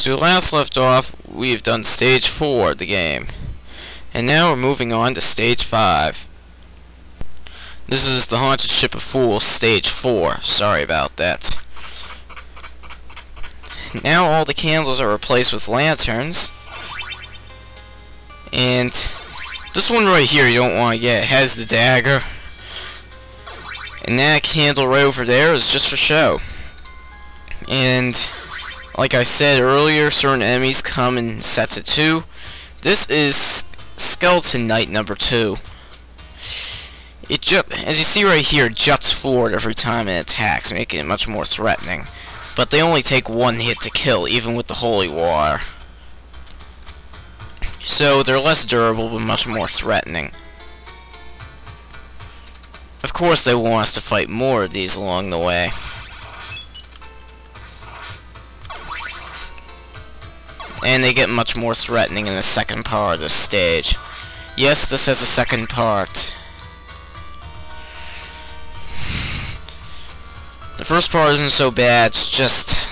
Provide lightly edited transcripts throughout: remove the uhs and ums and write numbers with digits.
Since we last left off, we've done stage 4 of the game. And now we're moving on to stage 5. This is the Haunted Ship of Fools, stage 4. Sorry about that. Now all the candles are replaced with lanterns. And this one right here you don't want to get. It has the dagger. And that candle right over there is just for show. And like I said earlier, certain enemies come in sets of 2. This is Skeleton Knight number 2. As you see right here, it juts forward every time it attacks, making it much more threatening. But they only take 1 hit to kill, even with the holy water. So they're less durable, but much more threatening. Of course, they want us to fight more of these along the way. And they get much more threatening in the second part of this stage. Yes, this has a second part. The first part isn't so bad, it's just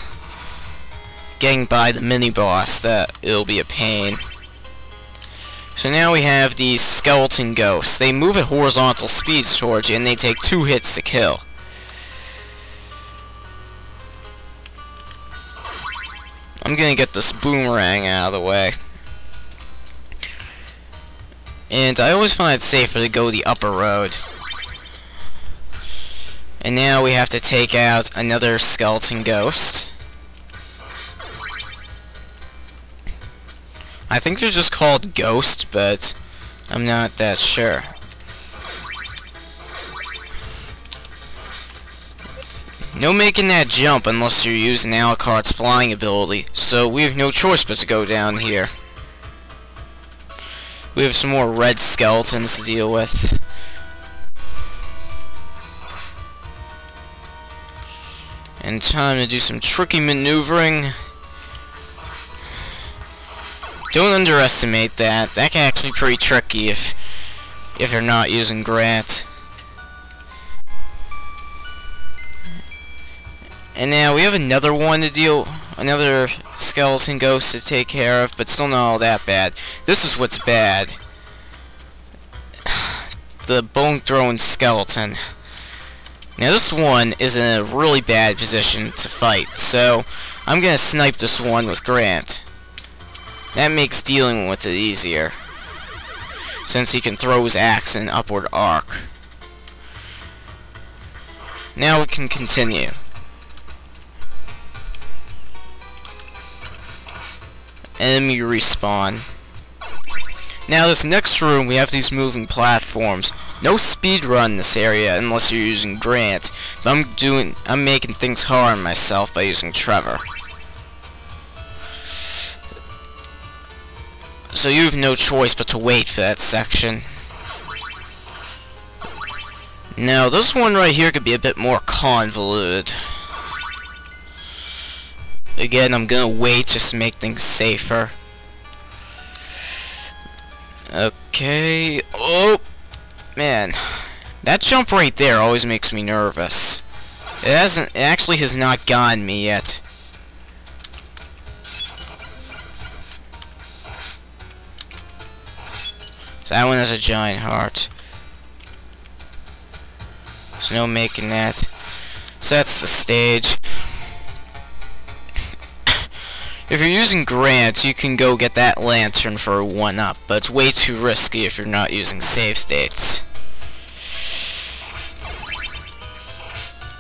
getting by the mini-boss that it'll be a pain. So now we have these skeleton ghosts. They move at horizontal speeds towards you, and they take 2 hits to kill. I'm gonna get this boomerang out of the way. And I always find it safer to go the upper road. And now we have to take out another skeleton ghost. I think they're just called ghosts, but I'm not that sure. No making that jump unless you're using Alucard's flying ability, so we have no choice but to go down here. We have some more red skeletons to deal with. And time to do some tricky maneuvering. Don't underestimate that. That can actually be pretty tricky if you're not using Grant. And now we have another one to deal, another skeleton ghost to take care of, but still not all that bad. This is what's bad. The bone-throwing skeleton. Now this one is in a really bad position to fight, so I'm gonna snipe this one with Grant. That makes dealing with it easier, since he can throw his axe in an upward arc. Now we can continue. Enemy respawn. Now this next room we have these moving platforms. No speed run in this area unless you're using Grant, but I'm making things hard on myself by using Trevor. So you have no choice but to wait for that section. Now this one right here could be a bit more convoluted. Again, I'm gonna wait just to make things safer. Okay. Oh, man, that jump right there always makes me nervous. It actually has not gotten me yet. So that one has a giant heart. There's no making that. So that's the stage. If you're using Grant, you can go get that lantern for a 1-up, but it's way too risky if you're not using save states.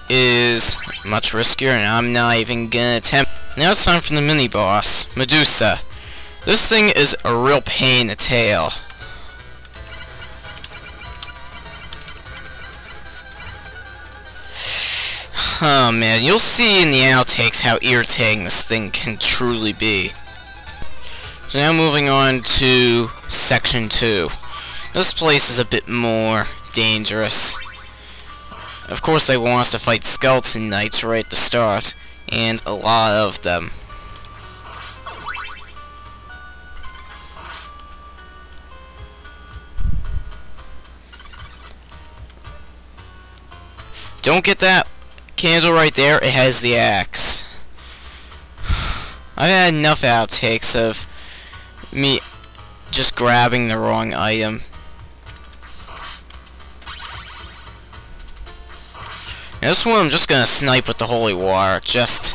It is much riskier, and I'm not even gonna attempt. Now it's time for the mini-boss, Medusa. This thing is a real pain in the tail. Oh man, you'll see in the outtakes how irritating this thing can truly be. So now moving on to section 2. This place is a bit more dangerous. Of course they want us to fight skeleton knights right at the start, and a lot of them. Don't get that candle right there, it has the axe. I've had enough outtakes of me just grabbing the wrong item. Now this one I'm just gonna snipe with the holy water. It just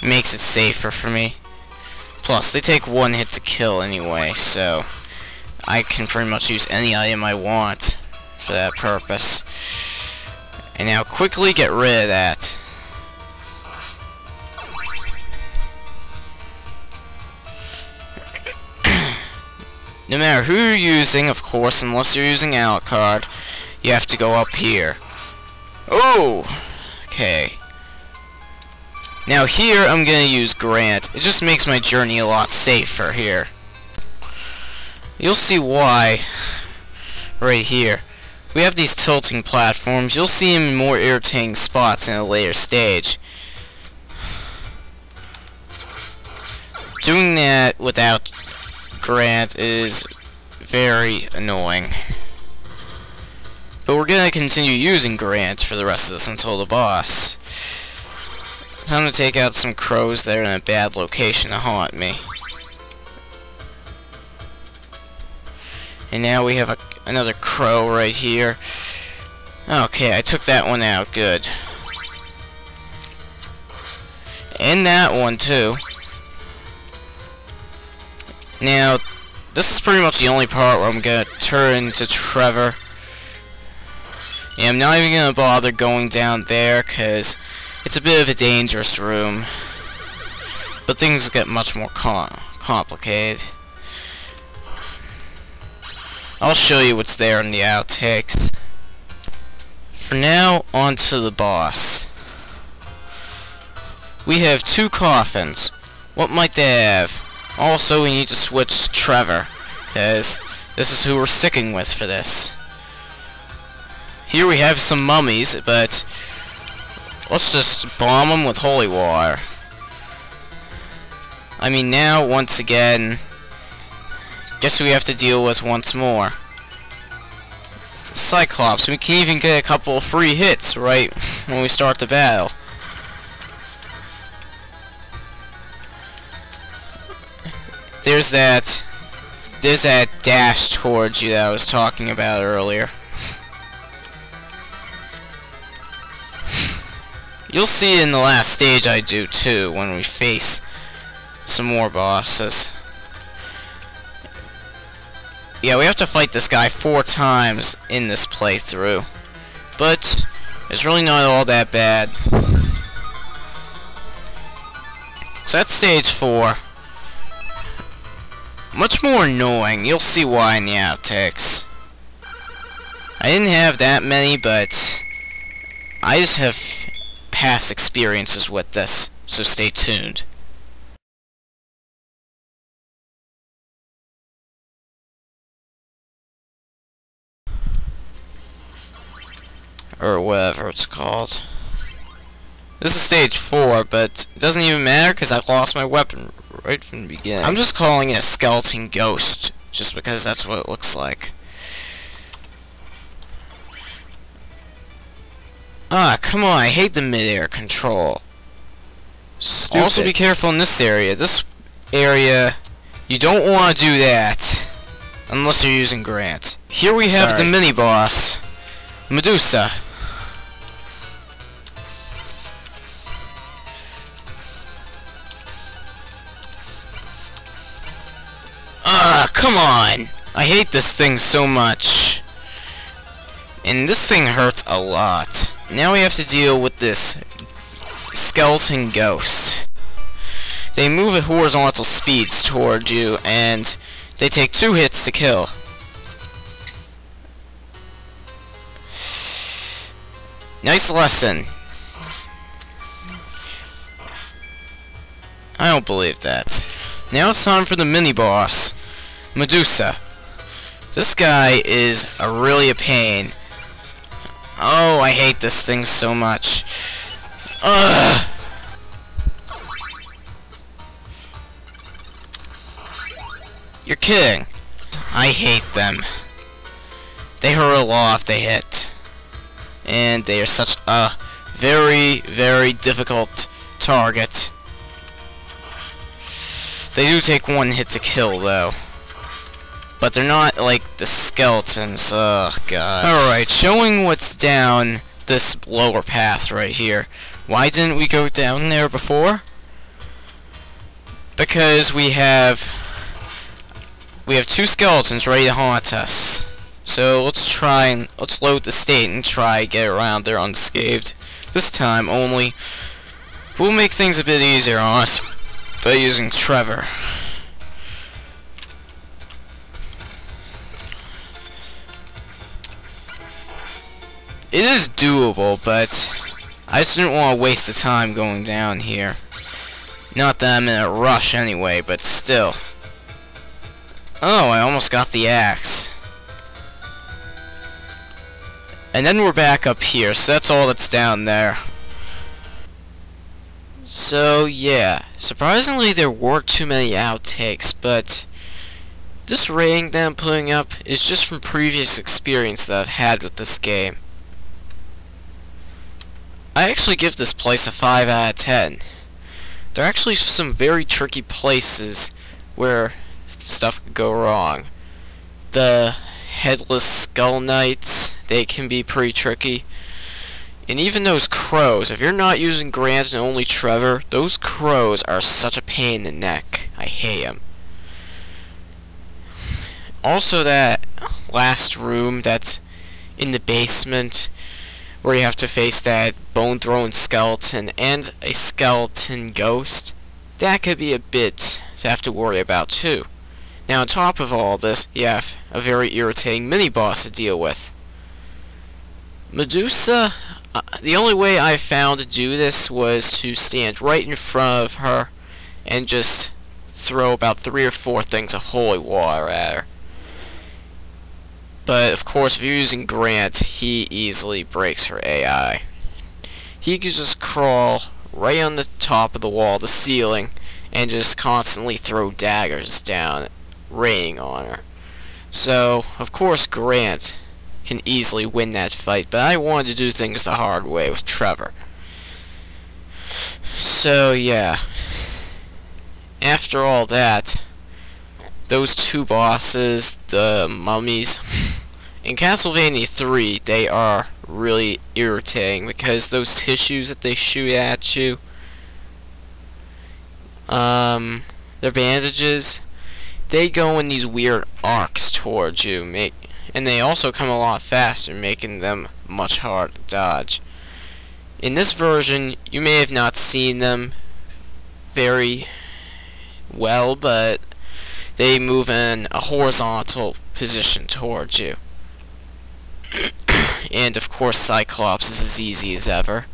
makes it safer for me. Plus, they take one hit to kill anyway, so I can pretty much use any item I want for that purpose. And now quickly get rid of that. No matter who you're using, of course, unless you're using Alucard, you have to go up here. Oh! Okay. Now here, I'm gonna use Grant. It just makes my journey a lot safer here. You'll see why right here. We have these tilting platforms. You'll see them in more irritating spots in a later stage. Doing that without Grant is very annoying. But we're gonna continue using Grant for the rest of this until the boss. Time to take out some crows that are in a bad location to haunt me. And now we have another crow right here. Okay, I took that one out. Good. And that one too. Now, this is pretty much the only part where I'm gonna turn into Trevor. And I'm not even gonna bother going down there, because it's a bit of a dangerous room. But things get much more complicated. I'll show you what's there in the outtakes. For now, on to the boss. We have 2 coffins. What might they have? Also, we need to switch to Trevor, because this is who we're sticking with for this. Here we have some mummies, but let's just bomb them with holy water. I mean, now, once again, guess who we have to deal with once more? Cyclops. We can even get a couple of free hits right when we start the battle. There's that dash towards you that I was talking about earlier. You'll see in the last stage I do too, when we face some more bosses. Yeah, we have to fight this guy 4 times in this playthrough, but it's really not all that bad. So that's stage 4. Much more annoying. You'll see why in the outtakes. I didn't have that many, but I just have past experiences with this, so stay tuned. Or whatever it's called. This is stage 4, but it doesn't even matter because I lost my weapon right from the beginning. I'm just calling it a skeleton ghost, just because that's what it looks like. Ah, come on, I hate the mid-air control. Stupid. Also be careful in this area. This area, you don't want to do that, unless you're using Grant. Here we have the mini-boss, Medusa. Come on! I hate this thing so much. And this thing hurts a lot. Now we have to deal with this skeleton ghost. They move at horizontal speeds toward you, and they take 2 hits to kill. Nice lesson. I don't believe that. Now it's time for the mini-boss, Medusa. This guy is really a pain. Oh, I hate this thing so much. Ugh! You're kidding. I hate them. They hurt a lot if they hit. And they are such a very, very difficult target. They do take one hit to kill, though. But they're not like the skeletons. Oh, God. Alright, showing what's down this lower path right here. Why didn't we go down there before? Because we have two skeletons ready to haunt us. So let's load the state and try get around there unscathed. This time only we'll make things a bit easier on us by using Trevor. It is doable, but I just didn't want to waste the time going down here. Not that I'm in a rush anyway, but still. Oh, I almost got the axe. And then we're back up here, so that's all that's down there. So, yeah. Surprisingly, there weren't too many outtakes, but this rating that I'm putting up is just from previous experience that I've had with this game. I actually give this place a 5 out of 10. There are actually some very tricky places where stuff could go wrong. The headless skull knights, they can be pretty tricky. And even those crows, if you're not using Grant and only Trevor, those crows are such a pain in the neck. I hate them. Also, that last room that's in the basement, where you have to face that bone-throwing skeleton and a skeleton ghost, that could be a bit to have to worry about too. Now on top of all this, you have a very irritating mini-boss to deal with. Medusa, the only way I found to do this was to stand right in front of her and just throw about 3 or 4 things of holy water at her. But, of course, if you're using Grant, he easily breaks her AI. He can just crawl right on the top of the wall, the ceiling, and just constantly throw daggers down, raining on her. So, of course, Grant can easily win that fight, but I wanted to do things the hard way with Trevor. So, yeah. After all that, those 2 bosses, the mummies, in Castlevania 3, they are really irritating because those tissues that they shoot at you, their bandages, they go in these weird arcs towards you, and they also come a lot faster, making them much harder to dodge. In this version, you may have not seen them very well, but they move in a horizontal position towards you. And of course Cyclops is as easy as ever.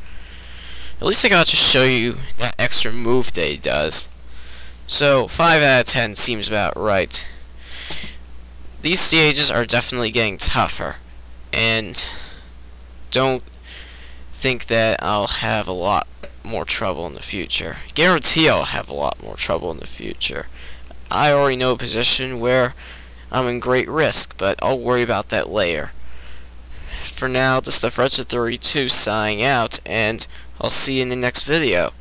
At least I got to show you that extra move that he does. So 5 out of 10 seems about right. These stages are definitely getting tougher, and don't think that I'll have a lot more trouble in the future. Guarantee I'll have a lot more trouble in the future. I already know a position where I'm in great risk, but I'll worry about that later. For now, this is the Wretched 32 signing out, and I'll see you in the next video.